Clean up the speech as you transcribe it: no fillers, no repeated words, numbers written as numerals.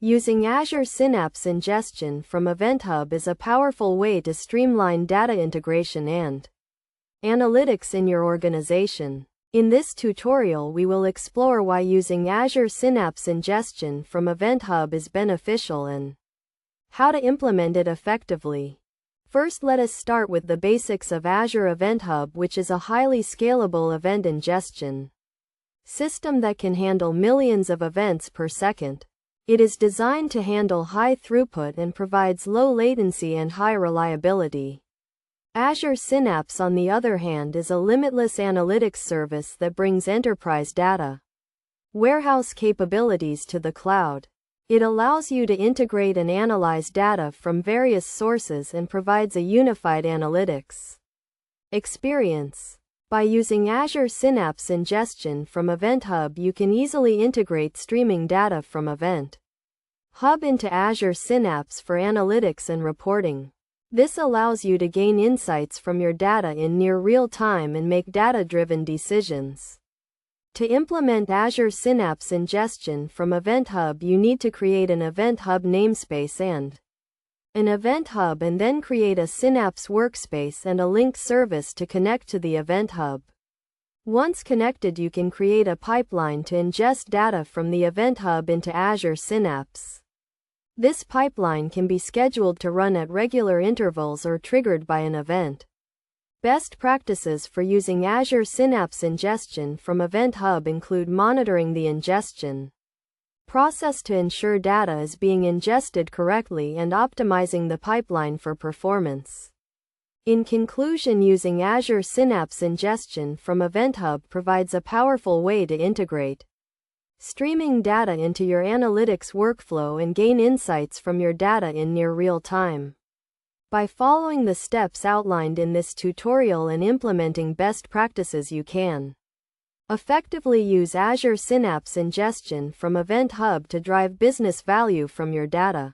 Using Azure Synapse Ingestion from Event Hub is a powerful way to streamline data integration and analytics in your organization. In this tutorial, we will explore why using Azure Synapse Ingestion from Event Hub is beneficial and how to implement it effectively. First, let us start with the basics of Azure Event Hub, which is a highly scalable event ingestion system that can handle millions of events per second. It is designed to handle high throughput and provides low latency and high reliability. Azure Synapse, on the other hand, is a limitless analytics service that brings enterprise data warehouse capabilities to the cloud. It allows you to integrate and analyze data from various sources and provides a unified analytics experience. By using Azure Synapse Ingestion from Event Hub, you can easily integrate streaming data from Event Hub into Azure Synapse for analytics and reporting. This allows you to gain insights from your data in near real time and make data-driven decisions. To implement Azure Synapse Ingestion from Event Hub, you need to create an Event Hub namespace and an Event Hub, and then create a Synapse workspace and a link service to connect to the Event Hub. Once connected, you can create a pipeline to ingest data from the Event Hub into Azure Synapse. This pipeline can be scheduled to run at regular intervals or triggered by an event. Best practices for using Azure Synapse Ingestion from Event Hub include monitoring the ingestion process to ensure data is being ingested correctly and optimizing the pipeline for performance. In conclusion, using Azure Synapse Ingestion from Event Hub provides a powerful way to integrate streaming data into your analytics workflow and gain insights from your data in near real time. By following the steps outlined in this tutorial and implementing best practices, you can effectively use Azure Synapse Ingestion from Event Hub to drive business value from your data.